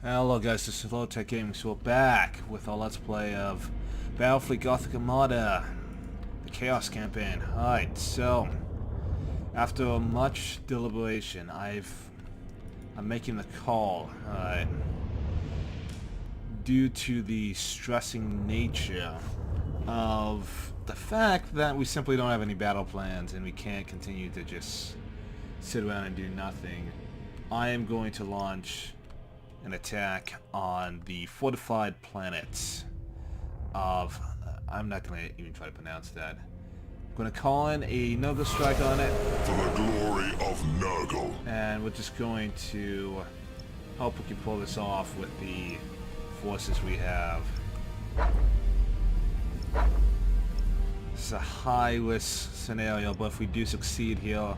Hello guys, this is Low Tech Gaming, so we're back with our Let's Play of Battlefleet Gothic Armada, the Chaos campaign. Alright, so after much deliberation, I'm making the call. Alright. Due to the stressing nature of the fact that we simply don't have any battle plans and we can't continue to just sit around and do nothing, I am going to launch an attack on the fortified planets of... I'm not going to even try to pronounce that. I'm going to call in a Nurgle strike on it. For the glory of Nurgle. And we're just going to hope we can pull this off with the forces we have. This is a high-risk scenario, but if we do succeed here,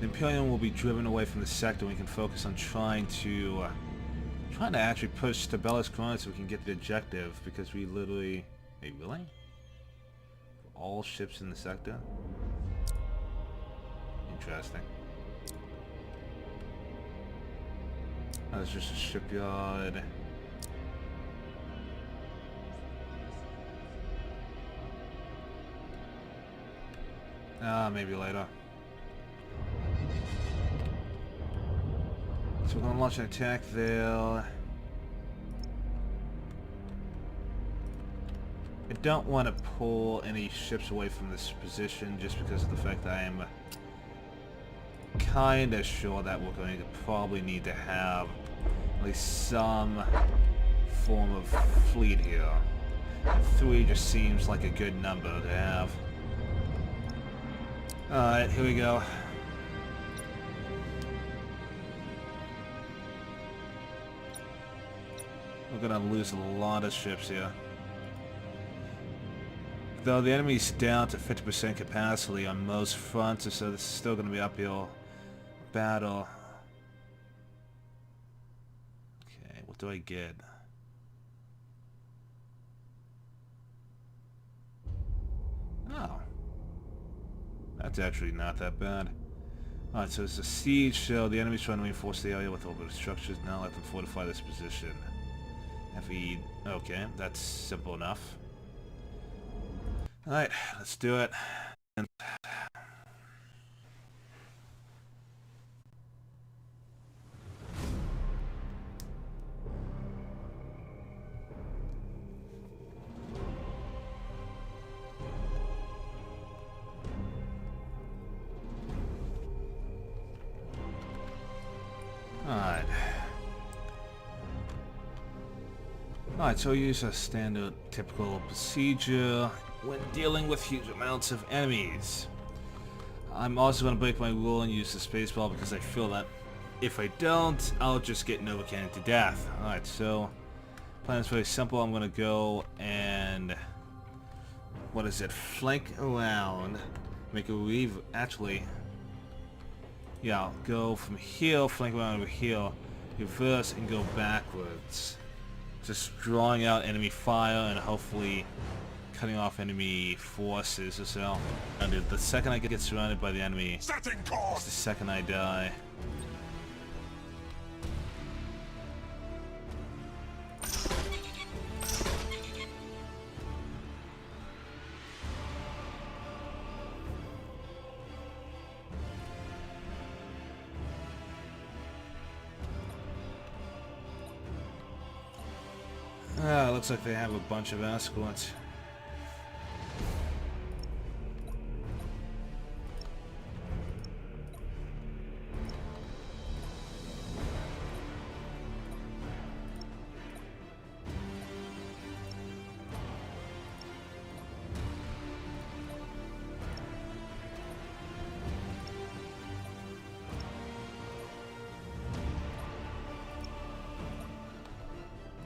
the Imperium will be driven away from the sector. We can focus on trying to actually push to Bella's Corona so we can get the objective, because we literally... Wait, really? All ships in the sector? Interesting. Oh, there's just a shipyard. Maybe later. So we're going to launch an attack there. I don't want to pull any ships away from this position just because of the fact that I am kind of sure that we're going to probably need to have at least some form of fleet here. And 3 just seems like a good number to have. Alright, here we go. We're gonna lose a lot of ships here. Though the enemy's down to 50% capacity on most fronts, so this is still gonna be an uphill battle. Okay, what do I get? Oh. That's actually not that bad. Alright, so it's a siege, so the enemy's trying to reinforce the area with orbital structures. Now let them fortify this position. FE... Okay, that's simple enough. Alright, let's do it. Alright, so we use a standard typical procedure when dealing with huge amounts of enemies. I'm also going to break my rule and use the spacebar because I feel that if I don't, I'll just get Nova Cannon to death. Alright, so plan is very simple. I'm going to go and... what is it? Flank around. Make a weave. Actually... yeah, I'll go from here, flank around over here, reverse, and go backwards. Just drawing out enemy fire and hopefully cutting off enemy forces or so. And the second I get surrounded by the enemy, it's the second I die. Looks like they have a bunch of escorts.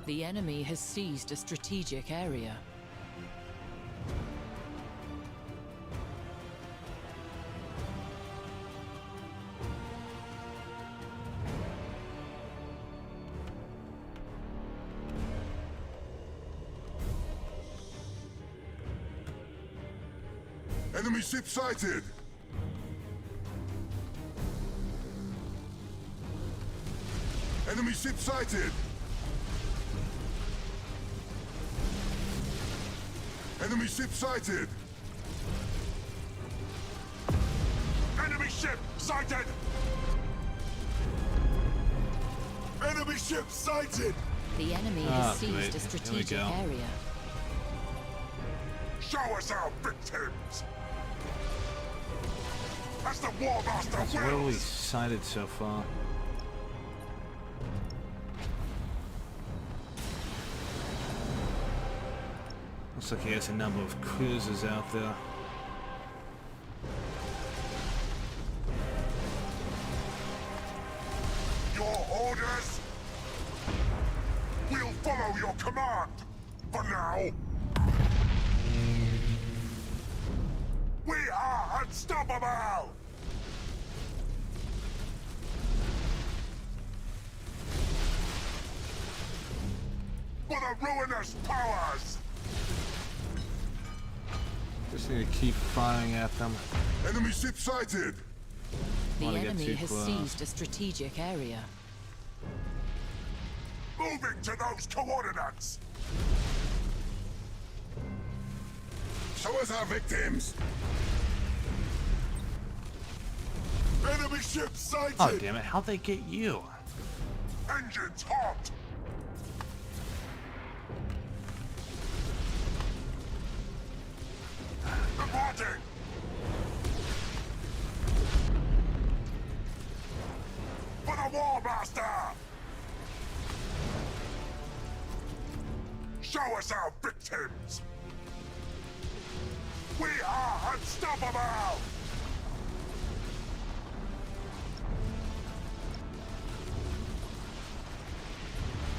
The enemy has seized a strategic area. Enemy ship sighted! Enemy ship sighted! Enemy ship sighted! Enemy ship sighted! Enemy ship sighted! The enemy has seized a strategic area. Show us our victims! As the War Master So what have we wills! sighted so far? Looks like he has a number of cruisers out there. Your orders? We'll follow your command! For now! We are unstoppable! For the ruinous powers! Just need to keep firing at them. Enemy ship sighted! The Wanna get enemy too has close. seized a strategic area. Moving to those coordinates! Show us our victims! Enemy ship sighted! Oh damn it! How'd they get you? Engines hot! Reporting! For the War Master! Show us our victims! We are unstoppable!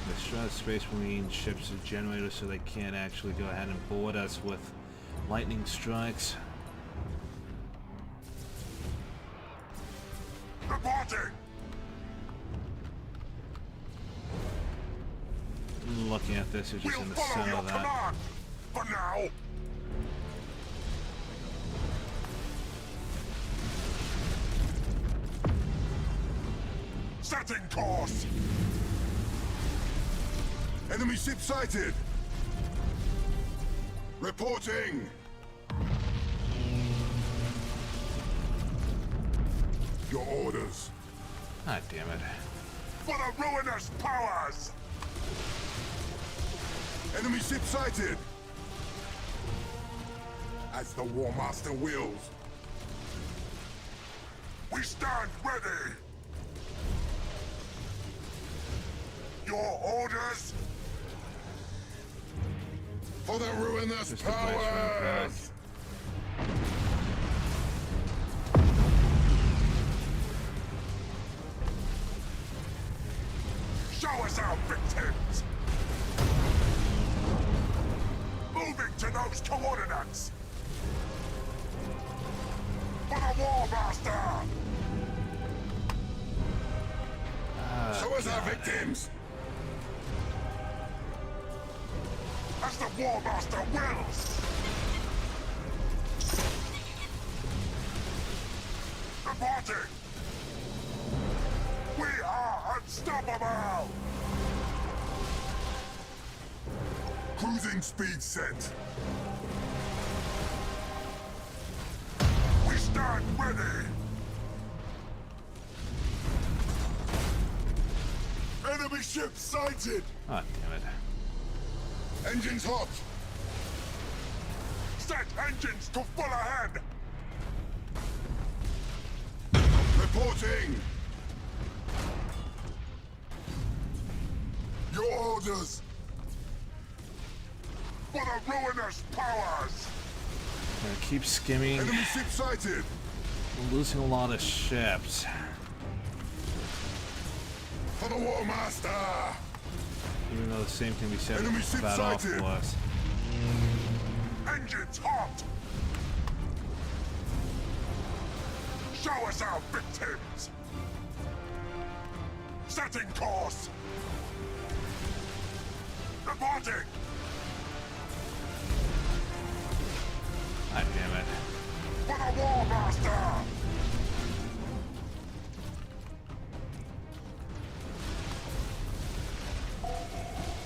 Destroy the Space Marine ships as generators so they can't actually go ahead and board us with lightning strikes. Reporting! Looking at this, you're just We'll in the follow center your of that. command! For now! Setting course! Enemy ship sighted! Reporting! Your orders! Ah damn it. For the ruinous powers! Enemy ship sighted! As the War Master wills! We stand ready! Your orders? For the ruinous Just a place for him, powers! Show us our victims! Moving to those coordinates! For the War Master! Show us our victims! As the War Master wills! Reporting! We are unstoppable! Cruising speed set! We stand ready! Enemy ship sighted! Ah damn it. Engines hot! Set engines to full ahead! Reporting! Your orders! For the ruinous powers! Gonna keep skimming. Enemy ship sighted! We're losing a lot of ships. For the War Master! Even though the same thing we said Enemy ship about off sighted. was. Engines hot! Show us our victims! Setting course! Reporting! Ah damn it. For the War Master!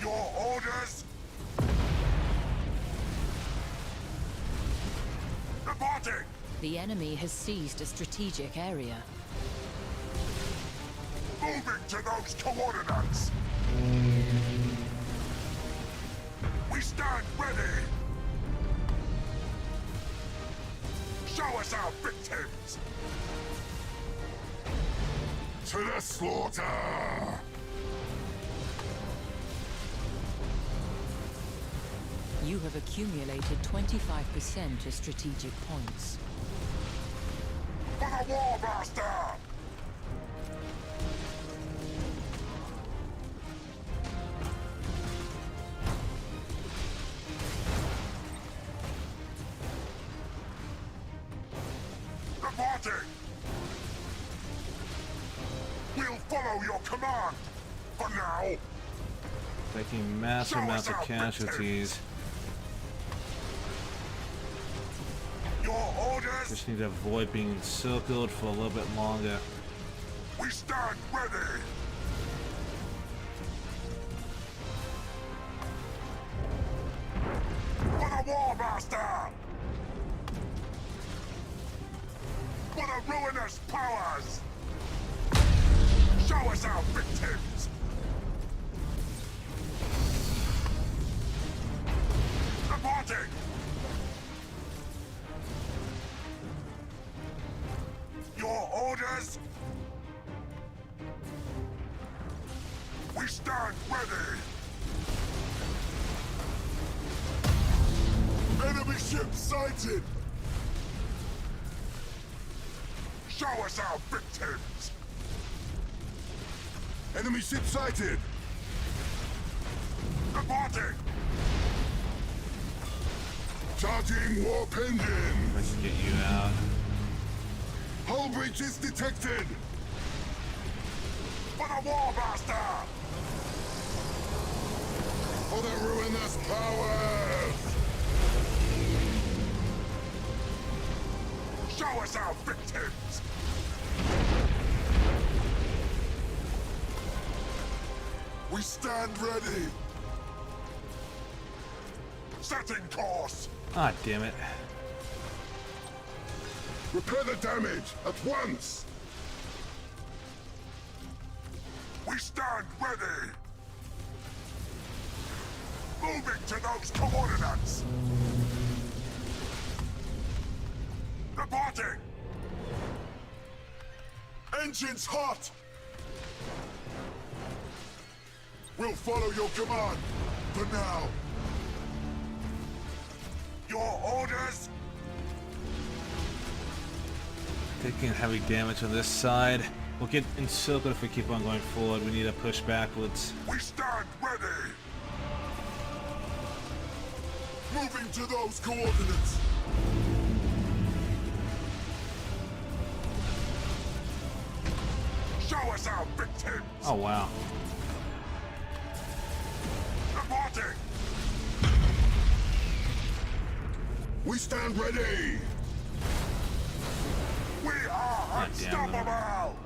Your orders? The enemy has seized a strategic area. Moving to those coordinates. We stand ready. Show us our victims. To the slaughter. You have accumulated 25% of strategic points. For the War Master! Reporting! We'll follow your command! For now! Taking massive amounts of casualties. Your orders! Just need to avoid being encircled for a little bit longer. We stand ready! For the War Master! For the ruinous powers! Show us our victims! Reporting! Your orders? We stand ready! Enemy ship sighted! Show us our victims! Enemy ship sighted! Reporting! Charging warp engine! I can get you out. Hull breach is detected! For the War Master! For the ruinous powers! Show us our victims! We stand ready! Setting course! Ah, damn it. Repair the damage at once! We stand ready! Moving to those coordinates! Reporting! Engines hot! We'll follow your command, for now! Your orders? Taking heavy damage on this side. We'll get encircled if we keep on going forward. We need to push backwards. We stand ready! Moving to those coordinates! Show us our victims! Oh, wow. Reporting! We stand ready! We are unstoppable!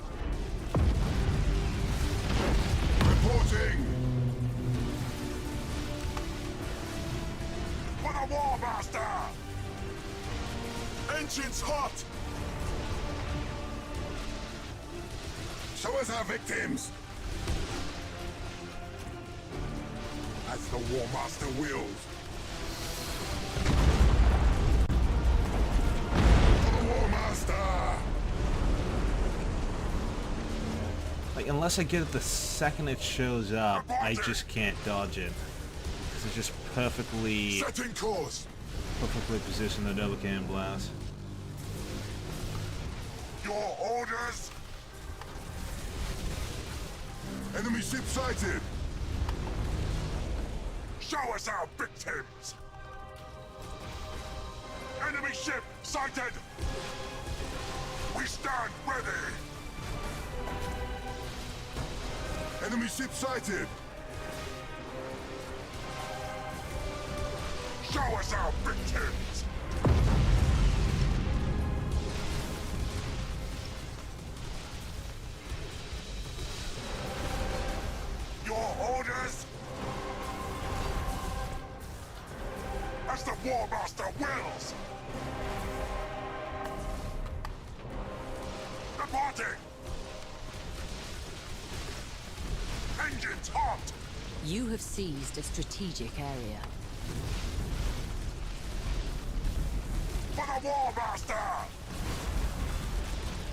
Reporting! For the War Master! Engines hot! Show us our victims! As the War Master wills. For the War Master! Like, unless I get it the second it shows up, I just can't dodge it. Because it's just perfectly Setting course! positioned to double cannon blast. Your orders? Enemy ship sighted! Show us our victims! Enemy ship sighted! We stand ready! Enemy ship sighted! Show us our victims! Your orders? As the War Master wills! Reporting! Engines hot! You have seized a strategic area. For the War Master!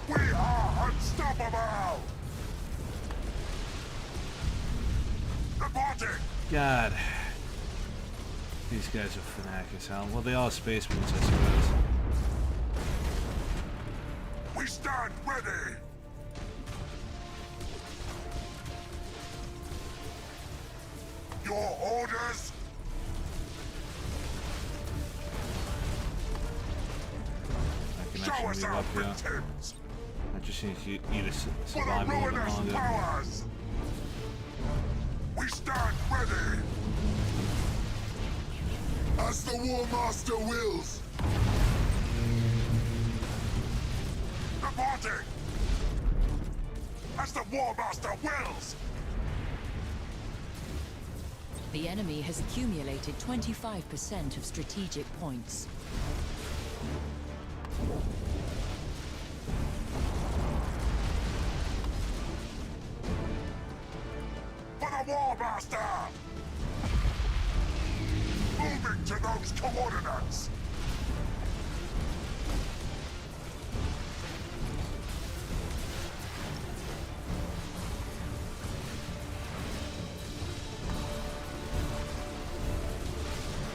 We are unstoppable! Reporting! God. These guys are fanatic as hell. Well, they are space marines, I suppose. We stand ready! Your orders? I can Show actually us move our up here. victims! I just need you to For the survive a little bit ruinous longer. powers! We stand ready! As the War Master wills! Reporting! As the War Master wills! The enemy has accumulated 25% of strategic points. For the War Master! Moving to those coordinates!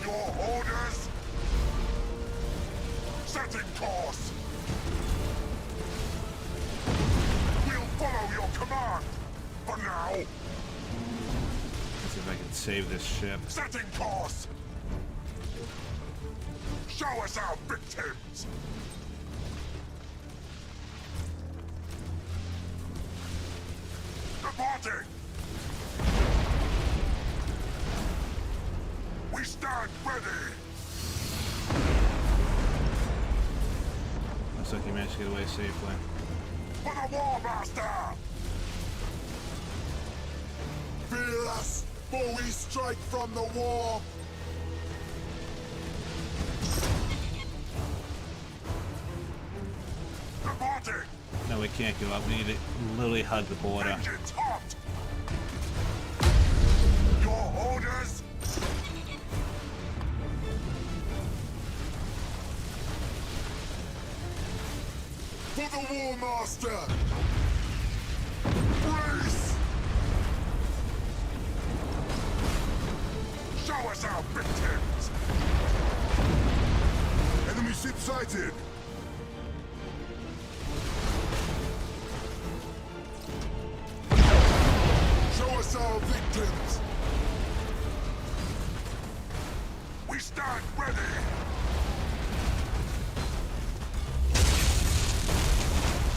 Your orders? Setting course! We'll follow your command! For now, Let's see if I can save this ship. setting course! Show us our victims! Reporting! We stand ready! Looks like you managed to get away safely. For the War Master! Feel us, for we strike from the war! Reporting! No, we can't go up. We need to literally hug the border. Engines hot! Your orders? For the War Master! Brace! Show us our victims! Enemy ship sighted! Show us our victims! We stand ready!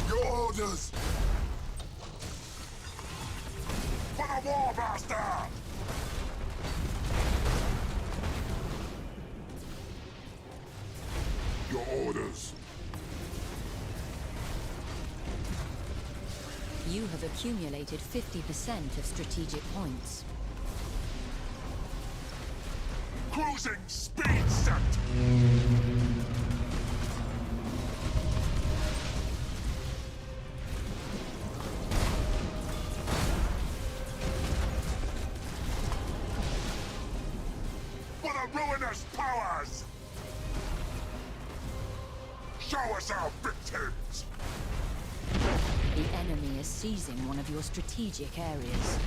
Your orders! For the War Master! Your orders! You have accumulated 50% of strategic points. Cruising speed set! For the ruinous powers! Show us our victims! The enemy is seizing one of your strategic areas.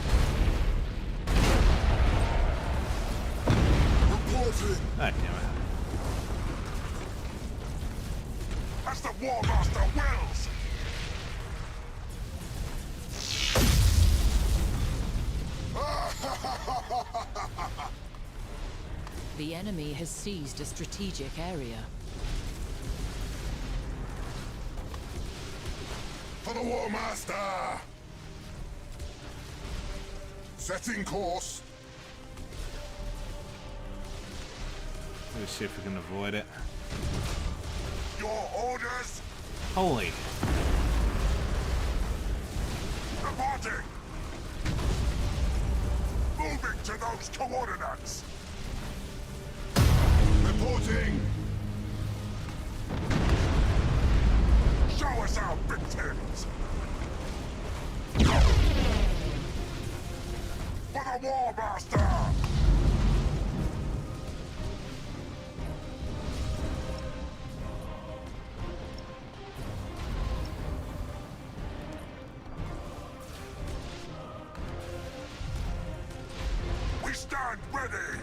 Reporting! God damn it. As the War Master wills! The enemy has seized a strategic area. For the War Master! Setting course! Let's see if we can avoid it. Your orders? Holy. Reporting! Moving to those coordinates! Reporting! Show us our victims! For the War Master! We stand ready!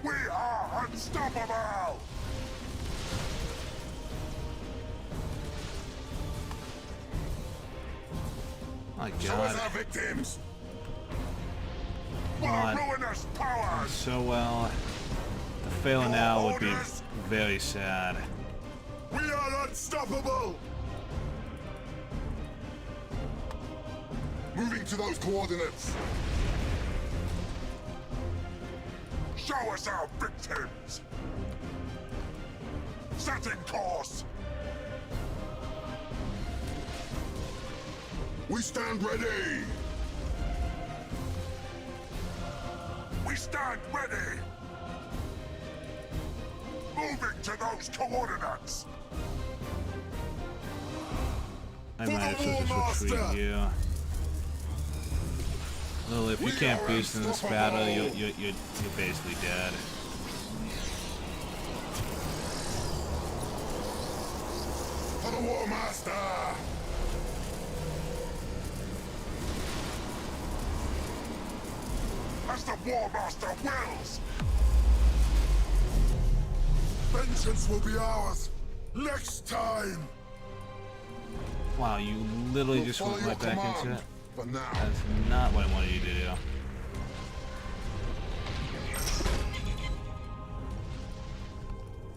We are unstoppable! My Show us God. our victims! God. For the ruinous powers! So well. To fail now would be very sad. We are unstoppable! Moving to those coordinates. Show us our victims! Setting course! We stand ready! We stand ready! Moving to those coordinates! I might have to just retreat here. Lily, if you can't boost in this battle, you're basically dead. For the War Master! As the War Master wills! Vengeance will be ours! Next time! Wow, you literally just went right back into it? For now. That's not what I wanted you to do.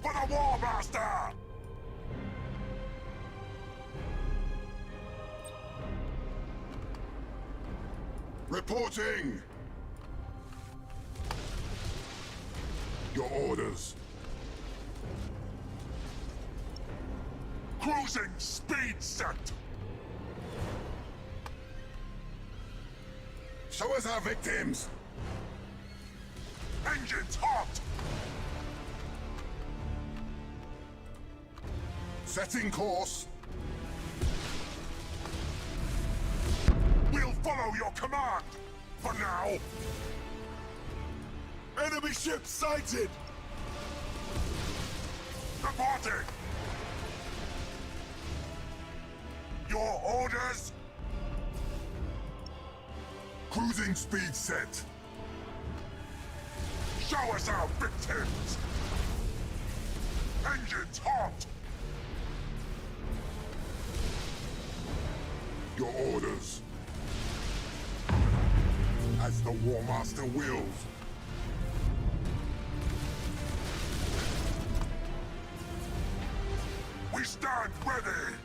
For the War Master! Reporting! Your orders. Cruising speed set! Show us our victims! Engines hot! Setting course. We'll follow your command! For now! Enemy ship sighted! Reporting! Your orders? Cruising speed set. Show us our victims! Engines hot! Your orders. As the War Master wills. We stand ready!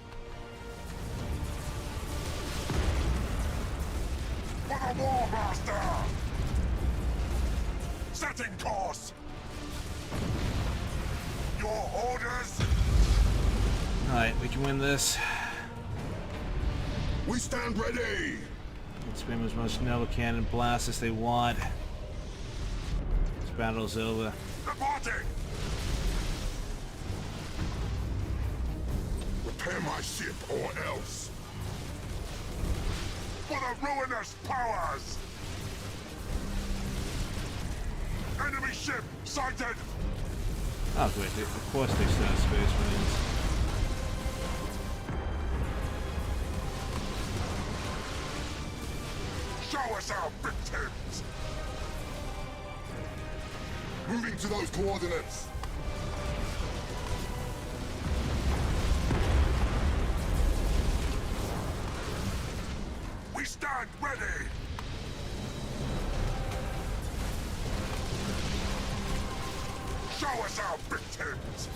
For the War Master! Setting course! Your orders? Alright, we can win this. We stand ready! Let's spam as much Nova Cannon blast as they want. This battle's over. Reporting! Repair my ship or else! For the ruinous powers! Enemy ship sighted! Oh great, of course they sent Space Marines. Show us our victims! Moving to those coordinates! We stand ready! Show us our victims!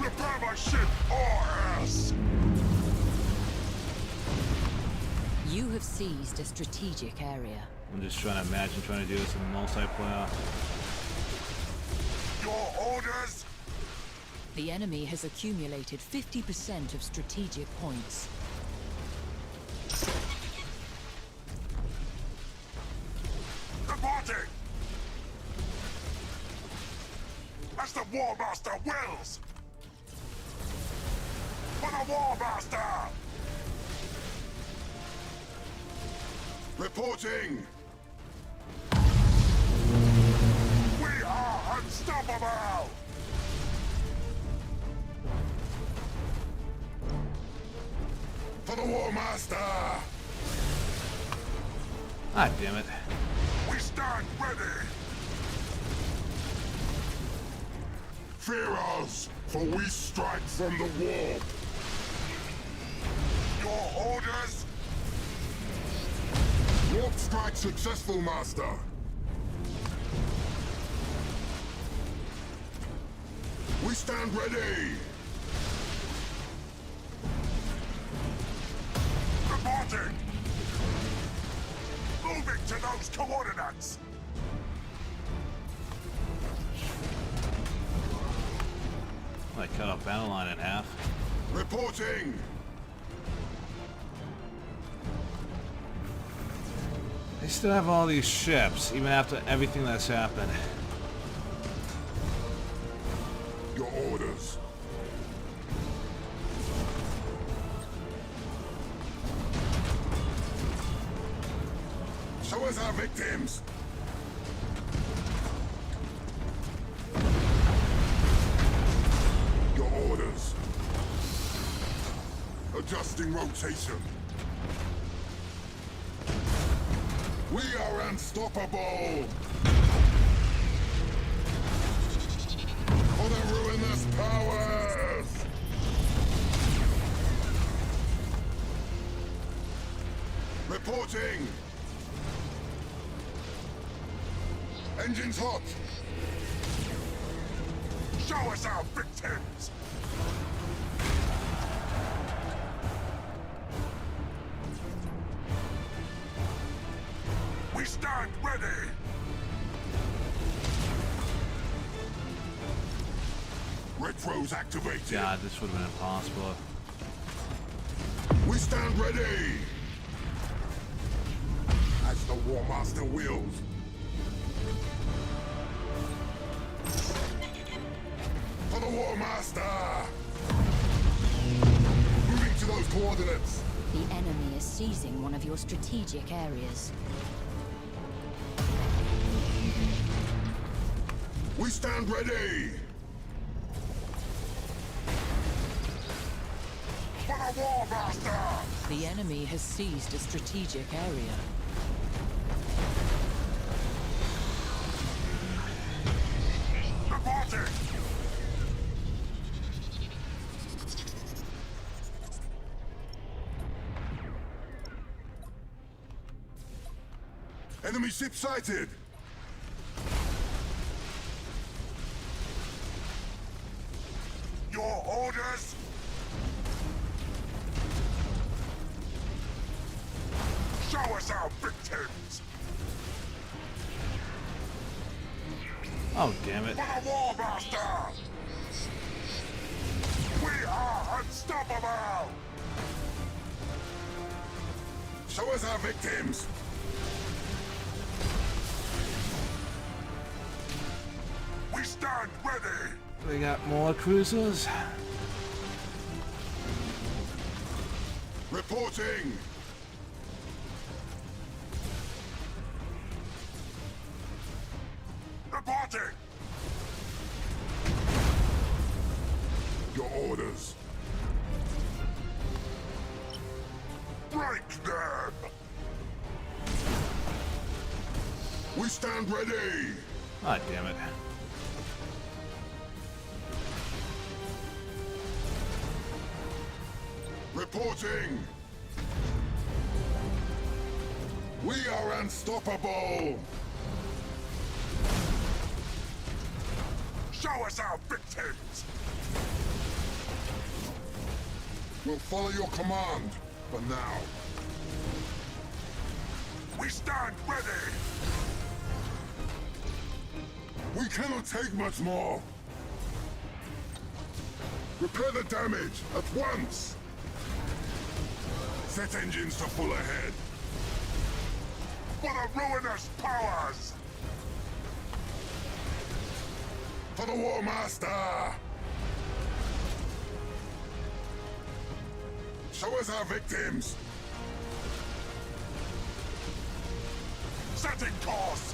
Repair my ship or else! You have seized a strategic area. I'm just trying to imagine trying to do this in multiplayer. Your orders? The enemy has accumulated 50% of strategic points. Reporting! As the War Master wills! For the War Master! Reporting! We are unstoppable! For the War Master! Ah, damn it. We stand ready! Fear us, for we strike from the war! Your orders? Warp strike successful, Master! We stand ready! Reporting! Moving to those coordinates! I cut off battle line in half. Reporting! They still have all these ships, even after everything that's happened. Your orders. Show us our victims! Your orders. Adjusting rotation. We are unstoppable! For the ruinous powers! Reporting! Engines hot! Show us our victims! We stand ready! Retros activated! God, this would have been impossible. We stand ready! As the War Master wills. For the War Master! Moving to those coordinates! The enemy is seizing one of your strategic areas. We stand ready! For the War Master! The enemy has seized a strategic area. Reporting! Enemy ship sighted! Your orders? Show us our victims! Oh, damn it. For the War Master! We are unstoppable! Show us our victims! We stand ready! They got more cruisers. Reporting! Reporting! Your orders. Break them! We stand ready! Ah, damn it. Reporting! We are unstoppable! Show us our victims! We'll follow your command, for now. We stand ready! We cannot take much more! Repair the damage, at once! Set engines to full ahead! For the ruinous powers! For the War Master! Show us our victims! Setting course!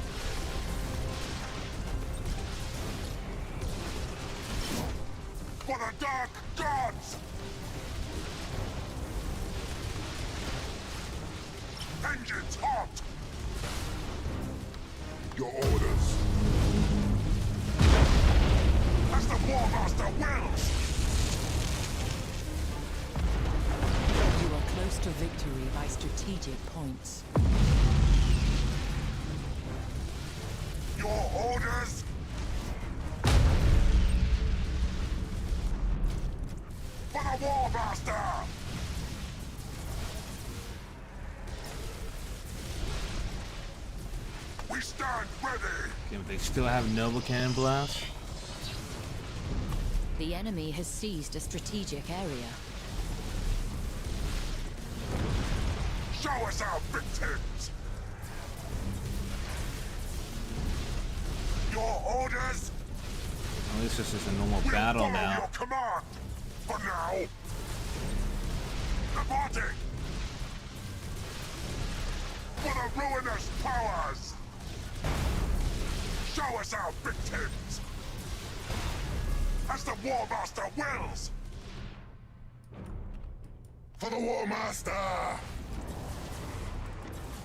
For the Dark Gods! Engines hot! Your orders. As the War Master wills! You are close to victory by strategic points. Your orders? For the War Master! We stand ready! Okay, but they still have Noble Cannon Blast? The enemy has seized a strategic area. Show us our victims! Your orders? At least this is a normal We'll battle follow now. your command! For now! Departing! For the ruinous powers! Show us our victims! As the War Master wills! For the War Master!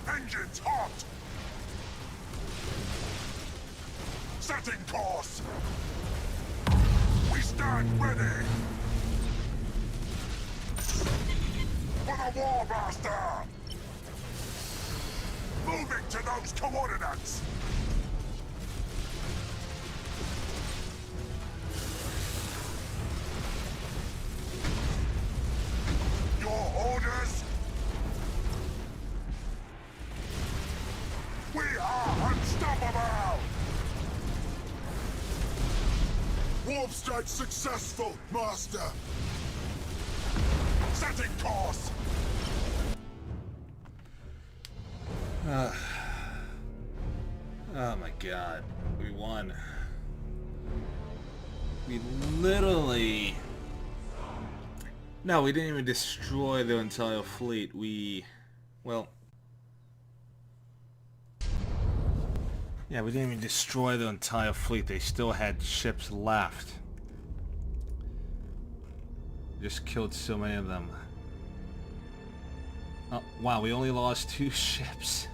Engines hot! Setting course! We stand ready! For the War Master! Moving to those coordinates! Your orders? We are unstoppable! Warp strike successful, Master! Setting course! Oh my god. We won. We literally... No, we didn't even destroy the entire fleet. Well... Yeah, we didn't even destroy the entire fleet. They still had ships left. Just killed so many of them. Oh, wow, we only lost 2 ships.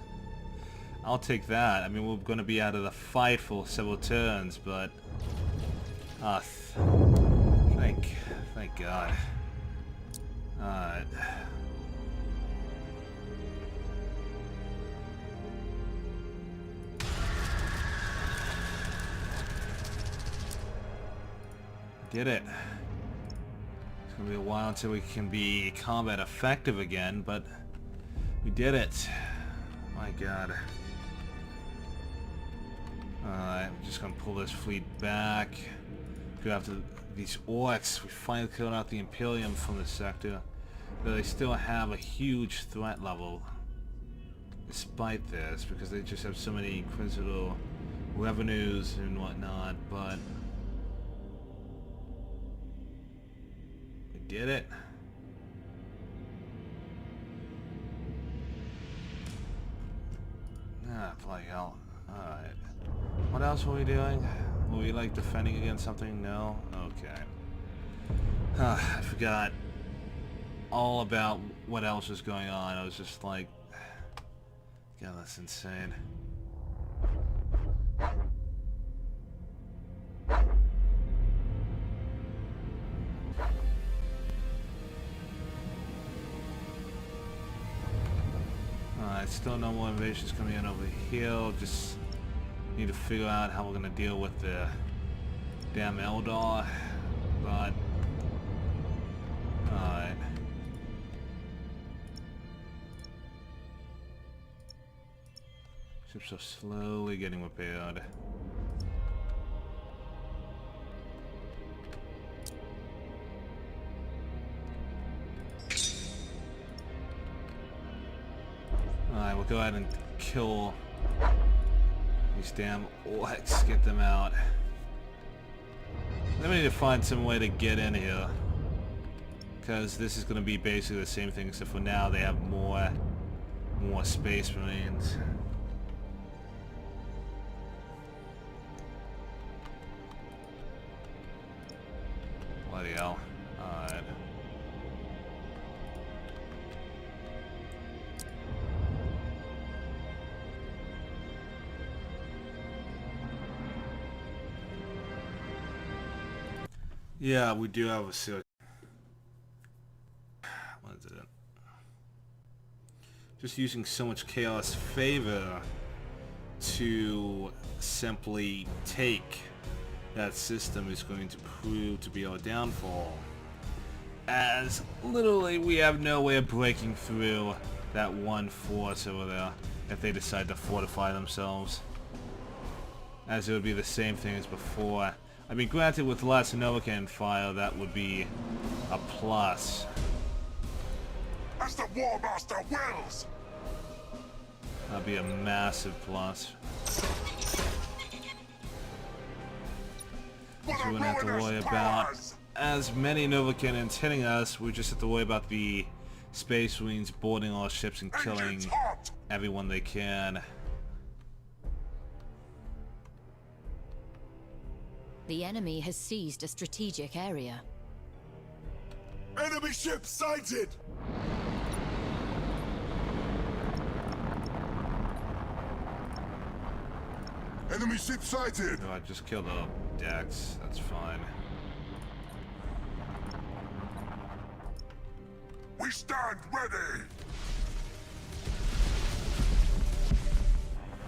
I'll take that. I mean, we're going to be out of the fight for several turns, but... thank God. Alright. Did it. It's gonna be a while until we can be combat effective again, but we did it. My God. Alright, I'm just gonna pull this fleet back. Go after these orcs. We finally killed out the Imperium from the sector. But they still have a huge threat level. Despite this, because they just have so many Inquisitor revenues and whatnot, but... Did it. Ah, bloody hell. Alright. What else were we doing? Were we like defending against something? No? Okay. I forgot all about what else was going on. I was just like... God, that's insane. Still no more invasions coming in over here. Just need to figure out how we're gonna deal with the damn Eldar. But alright. Ships are slowly getting repaired. Alright, we'll go ahead and kill these damn orcs, get them out. Then we need to find some way to get in here. Because this is going to be basically the same thing, except for now they have more space marines. Bloody hell. Alright. Yeah, we do have a seal. What is it? Just using so much chaos favor to simply take that system is going to prove to be our downfall. As literally we have no way of breaking through that one force over there if they decide to fortify themselves. As it would be the same thing as before. I mean, granted, with lots of Nova Cannon fire, that would be a plus. As the War Master wills! That'd be a massive plus. So we wouldn't have to worry about as many Nova Cannons hitting us. We just have to worry about the Space Marines boarding all ships and killing everyone they can. The enemy has seized a strategic area. Enemy ship sighted! Enemy ship sighted! No, I just killed a Dex. That's fine. We stand ready!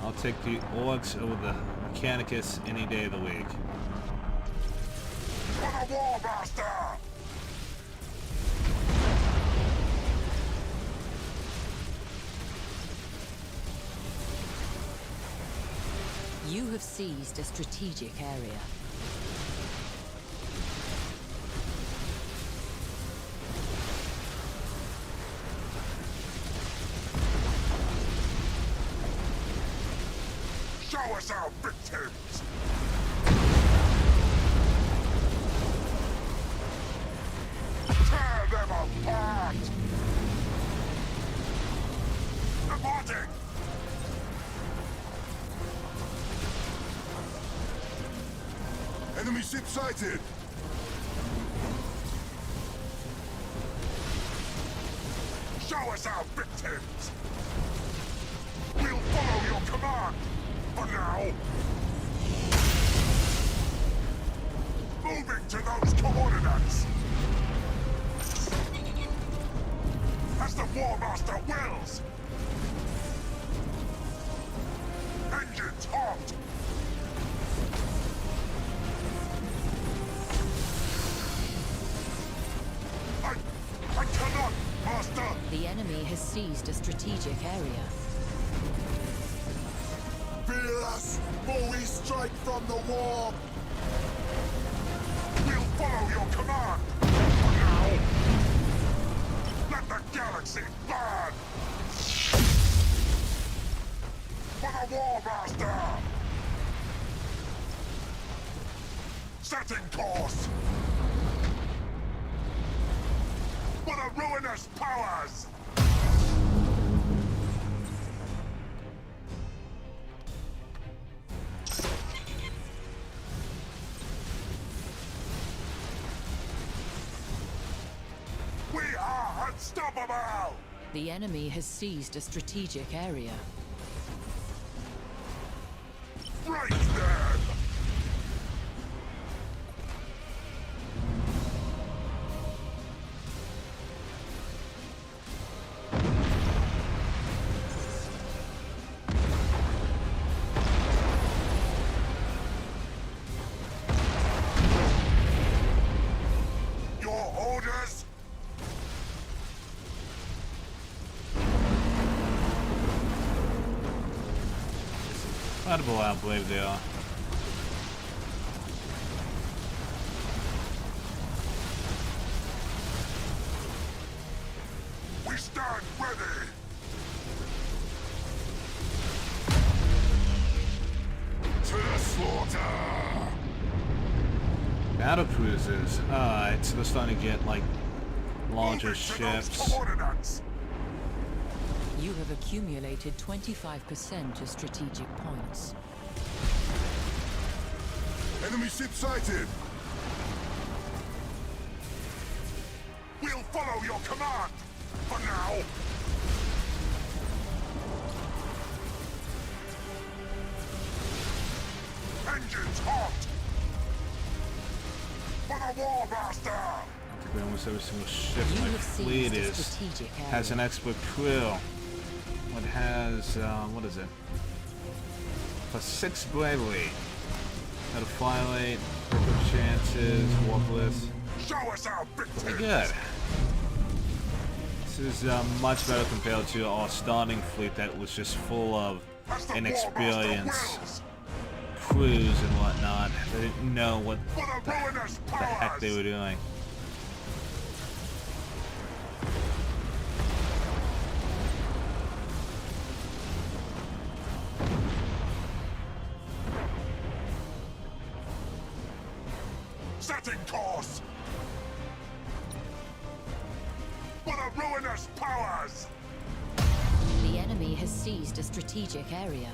I'll take the Orcs over the Mechanicus any day of the week. For the War Master! You have seized a strategic area. Show us our victims! Tear them apart! Reporting! Enemy ship sighted! Show us our victims! We'll follow your command! For now! Moving to those coordinates! As the War Master wills! Engines hot! I cannot, Master! The enemy has seized a strategic area. Feel us, for we strike from the war! We'll follow your command! For now! Let the galaxy burn! For the War Master! Setting course! For the ruinous powers! We are unstoppable! The enemy has seized a strategic area. Right then! Your orders? Incredible how brave they are. We stand ready! To the slaughter! Battle cruisers. Alright, so they're starting to get like larger Moving to those ships. coordinates. You have accumulated 25% of strategic points. Enemy ship sighted. We'll follow your command. For now. Engines hot. For the War Master. Practically almost every single ship You in my have fleet seized a is strategic area. has an expert crew. It has what is it? Plus 6 bravery. Got a fire rate, critical chances, warpless. Show us our victory. Pretty good. This is much better compared to our starting fleet that was just full of As the War inexperienced Master wills. crews and whatnot. They didn't know what For the ruinous the heck powers. they were doing. Setting course. For the ruinous powers. The enemy has seized a strategic area.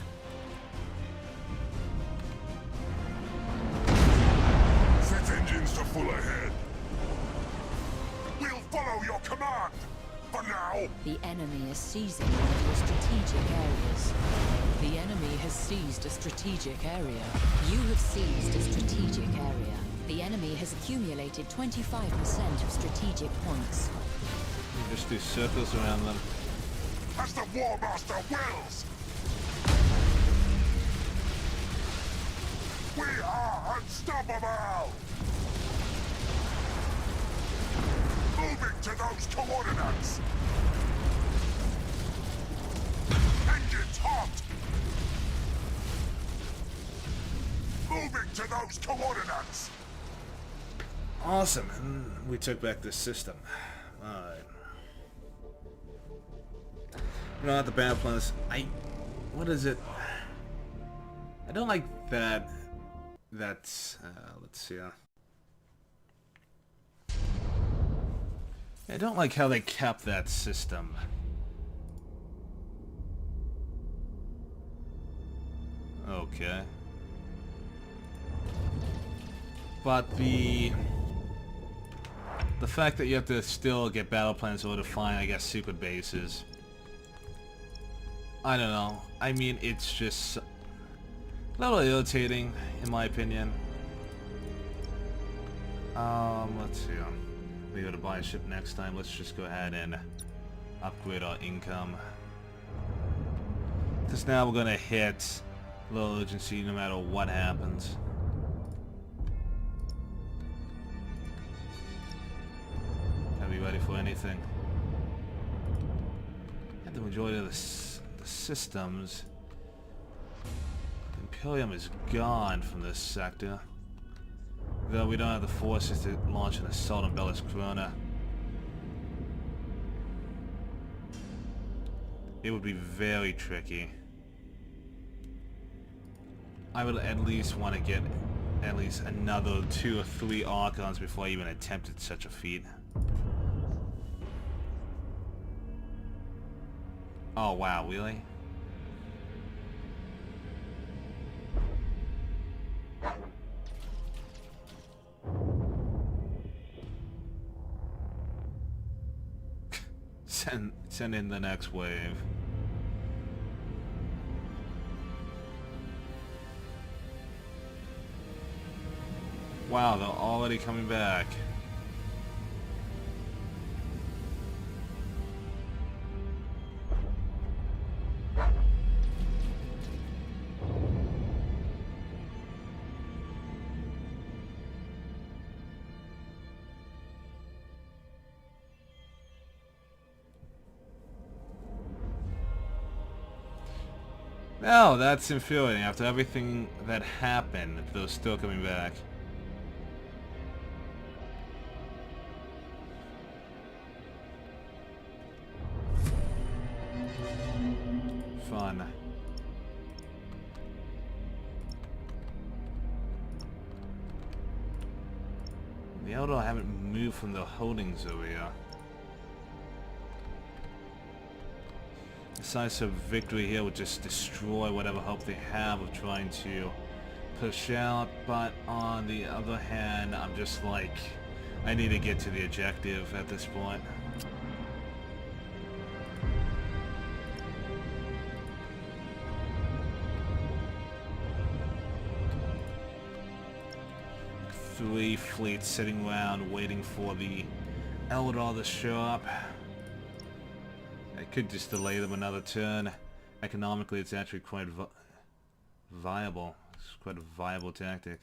Set engines to full ahead. We'll follow your command. For now. The enemy is seizing one of your strategic areas. The enemy has seized a strategic area. You have seized a strategic area. The enemy has accumulated 25% of strategic points. You just do circles around them. As the War Master wills. We are unstoppable. Moving to those coordinates. Engines hot. Moving to those coordinates. Awesome, and we took back this system. Alright. You know, at the battle plans, what is it? I don't like that, let's see, I don't like how they kept that system. Okay. But the fact that you have to still get battle plans in order to find, I guess, secret bases. I don't know. I mean, it's just a little irritating, in my opinion. Let's see. We go to buy a ship next time. Let's just go ahead and upgrade our income. Because now we're gonna hit low urgency no matter what happens. Gotta be ready for anything. And the majority of the systems. Imperium is gone from this sector. Though we don't have the forces to launch an assault on Bellis Corona. It would be very tricky. I would at least want to get at least another 2 or 3 Archons before I even attempted such a feat. Oh wow, really? Send in the next wave. Wow, they're already coming back. No, that's infuriating. After everything that happened, they're still coming back. Fun. The Eldar haven't moved from the holdings over here. Decisive victory here would just destroy whatever hope they have of trying to push out, but on the other hand, I'm just like, I need to get to the objective at this point. Three fleets sitting around waiting for the Eldar to show up. I could just delay them another turn. Economically, it's actually quite viable. It's quite a viable tactic.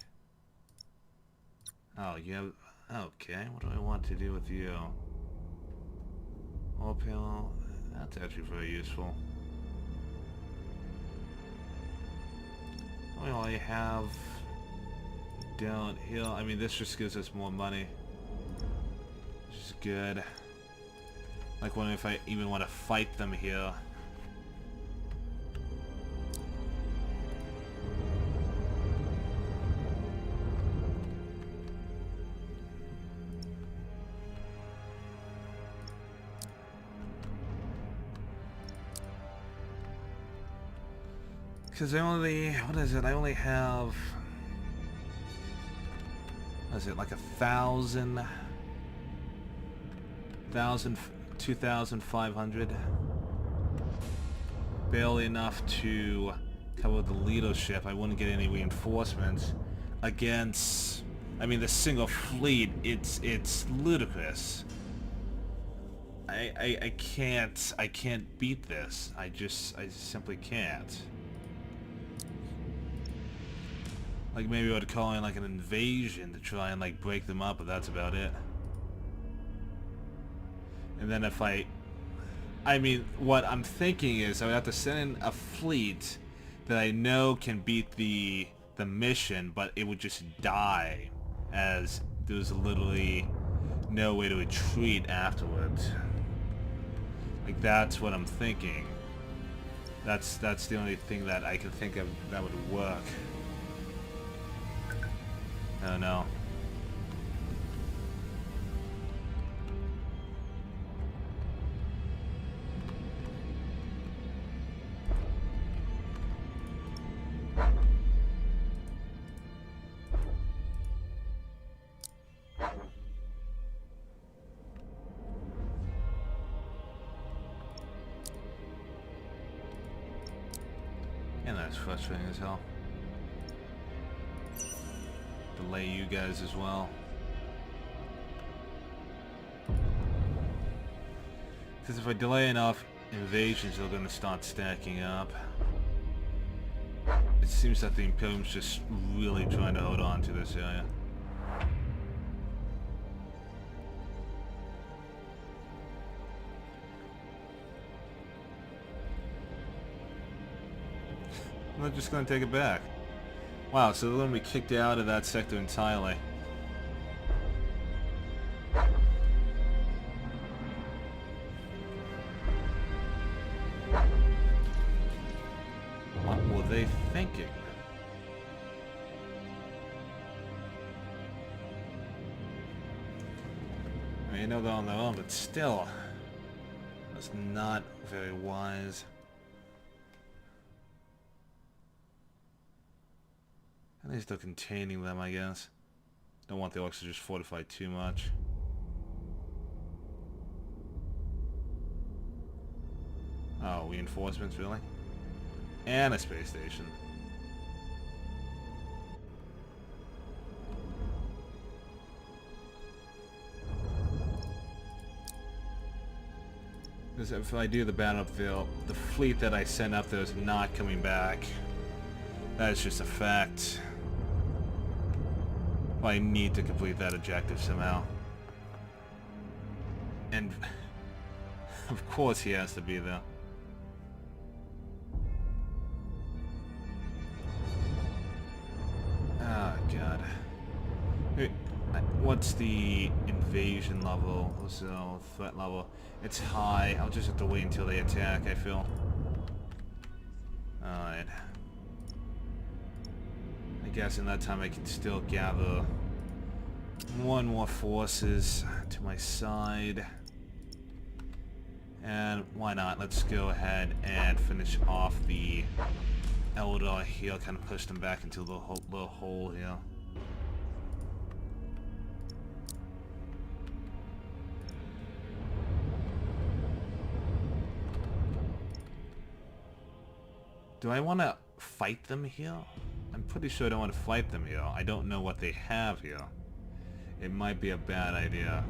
Oh, you have... Okay, what do I want to do with you? Oil, that's actually very useful. Well, I have... Down here, I mean, this just gives us more money. Which is good. Like, wondering if I even want to fight them here. Because I only, what is it? I only have, what is it, like 2,500? Barely enough to cover the leadership. I wouldn't get any reinforcements against, I mean, the single fleet. It's ludicrous. I can't beat this. I simply can't. Like, maybe I would call in like an invasion to try and like break them up, but that's about it. And then if I mean, what I'm thinking is I would have to send in a fleet that I know can beat the mission, but it would just die, as there's literally no way to retreat afterwards. Like, that's what I'm thinking. That's the only thing that I can think of that would work. Oh no. And that's frustrating as hell. Delay you guys as well. Because if I delay enough invasions, they're going to start stacking up. It seems that the Imperium's just really trying to hold on to this area. They're just going to take it back. Wow, so they're going to be kicked out of that sector entirely. What were they thinking? I mean, I know they're on their own, but still, that's not very wise. At least they're containing them, I guess. Don't want the orcs to just fortify too much. Oh, reinforcements, really? And a space station. Because if I do the Battlefield, the fleet that I sent up there is not coming back. That is just a fact. I need to complete that objective somehow. And of course he has to be there. Oh god. Wait, what's the invasion level? So threat level. It's high. I'll just have to wait until they attack, I feel. Alright. I guess in that time I can still gather One more forces to my side. And why not? Let's go ahead and finish off the Eldar here. Kind of push them back into the hole here. Do I want to fight them here? I'm pretty sure I don't want to fight them here. I don't know what they have here. It might be a bad idea.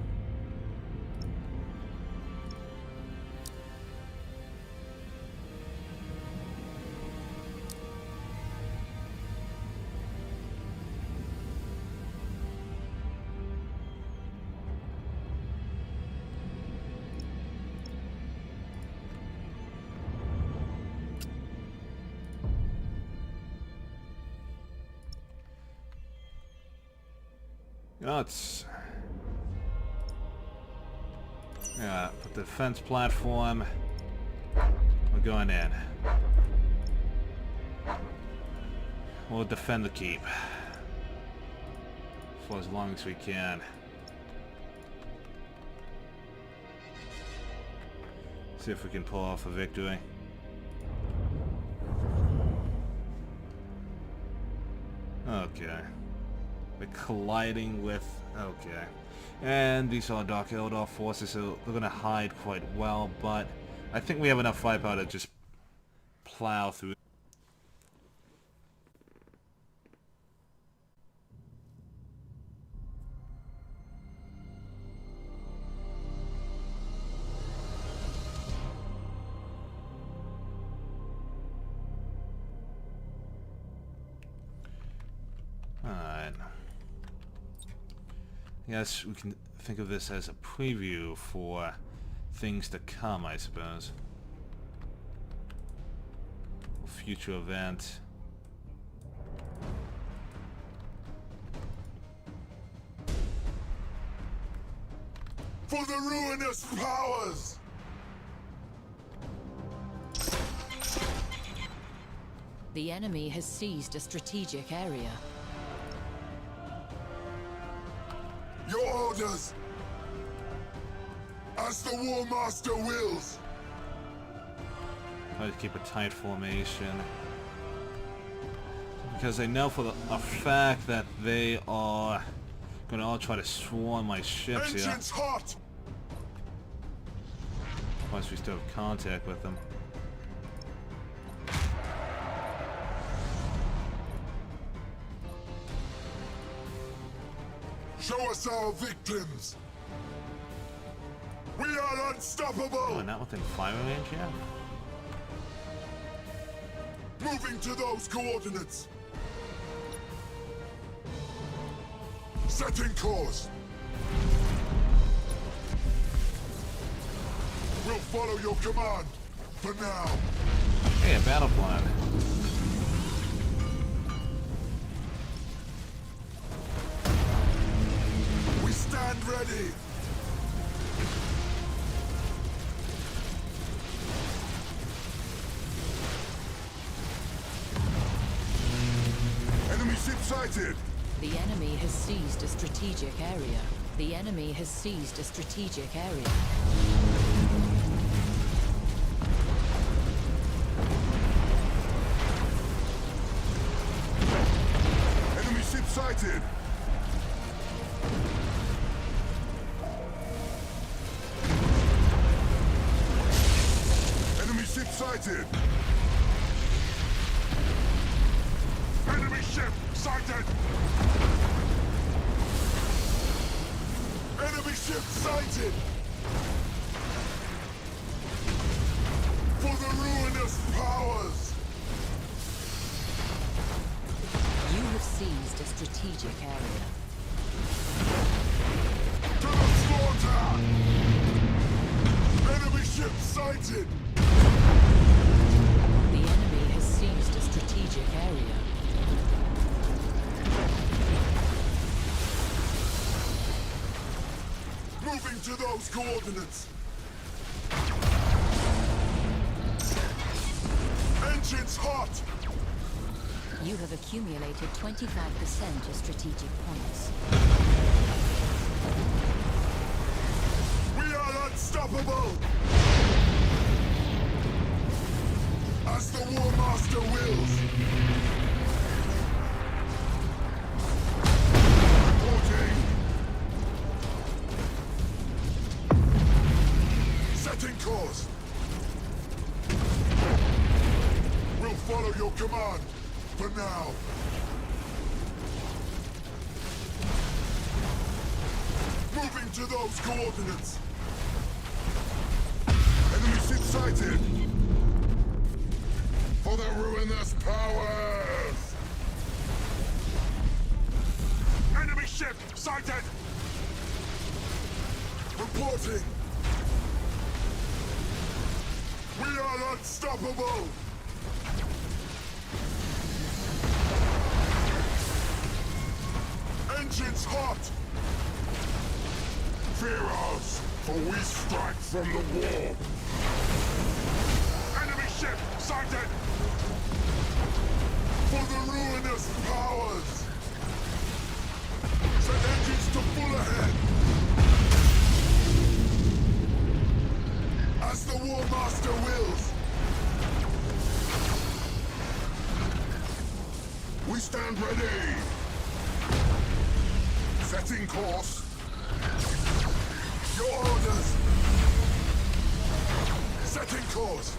You know, it's... Yeah, put the defense platform. We're going in. We'll defend the keep. For as long as we can. See if we can pull off a victory. Okay. We're colliding with... Okay. And these are Dark Eldar forces, so they're gonna hide quite well, but I think we have enough firepower to just plow through. Alright. I guess we can think of this as a preview for things to come, I suppose. A future event. For the ruinous powers! The enemy has seized a strategic area. Your orders! As the War Master wills! Try to keep a tight formation. Because I know for a fact that they are gonna all try to swarm my ships here. Engines hot! Once we still have contact with them. Show us our victims! We are unstoppable! Oh, not within firing range yet? Moving to those coordinates! Setting course! We'll follow your command, for now! Hey, a battle plan. We stand ready! Enemy ship sighted! The enemy has seized a strategic area. The enemy has seized a strategic area. Enemy ship sighted! Enemy ship sighted! Enemy ship sighted! Enemy ship sighted! For the ruinous powers! You have seized a strategic area. To the slaughter! Enemy ship sighted! The enemy has seized a strategic area. Moving to those coordinates! Engines hot! You have accumulated 25% of strategic points. unstoppable! As the War Master wills! Reporting! Setting course! We'll follow your command, for now. Moving to those coordinates. Enemy ship sighted. For the ruinous powers. Enemy ship sighted. Reporting. We are unstoppable. Engines hot. Fear us, for we strike from the war. Enemy ship sighted! For the ruinous powers! Set engines to full ahead! As the War Master wills! We stand ready! Setting course! Your orders! Setting course!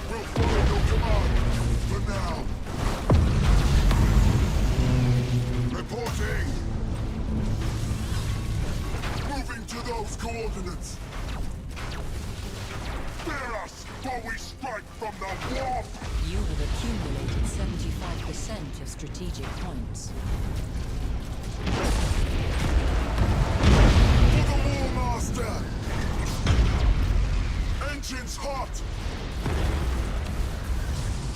We'll follow your command, for now. Reporting! Moving to those coordinates. Fear us, for we strike from the warp! You have accumulated 75% of strategic points. For the War Master! Engines hot!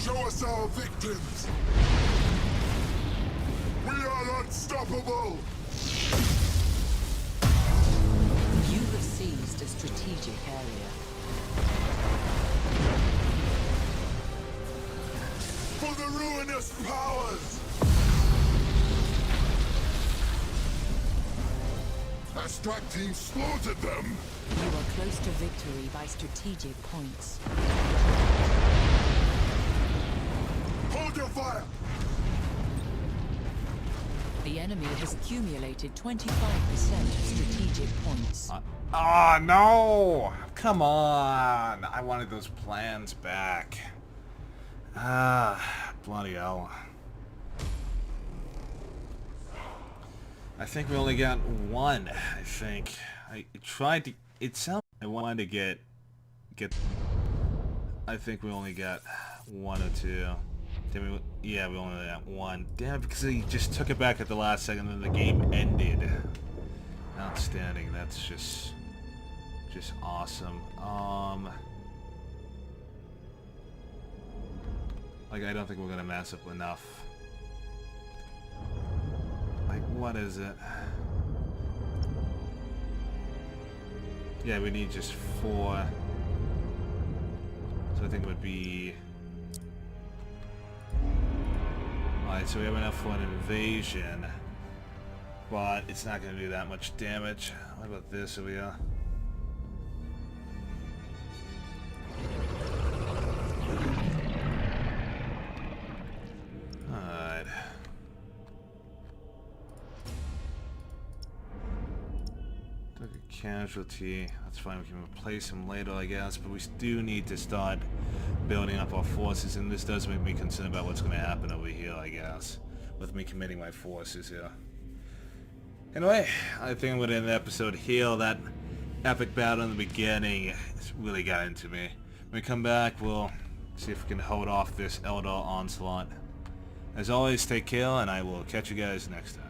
Show us our victims! We are unstoppable! You have seized a strategic area. For the ruinous powers! Our strike team slaughtered them! You are close to victory by strategic points. Hold your fire! The enemy has accumulated 25% of strategic points. Ah, no! Come on! I wanted those plans back. Ah, bloody hell. I think we only got one, I think. I tried to... It sounded... I wanted to get... I think we only got one or two. Yeah, we only got one. Damn it, because he just took it back at the last second and the game ended. Outstanding. That's just awesome. Like, I don't think we're gonna mess up enough. Like, what is it? Yeah, we need just 4. So I think it would be... Alright, so we have enough for an invasion. But it's not going to do that much damage. What about this over here? Alright. Took a casualty. That's fine, we can replace him later, I guess. But we do need to start building up our forces, and this does make me concerned about what's going to happen over here, I guess. With me committing my forces here. Anyway, I think I'm going to end the episode here. That epic battle in the beginning really got into me. When we come back, we'll see if we can hold off this Eldar onslaught. As always, take care, and I will catch you guys next time.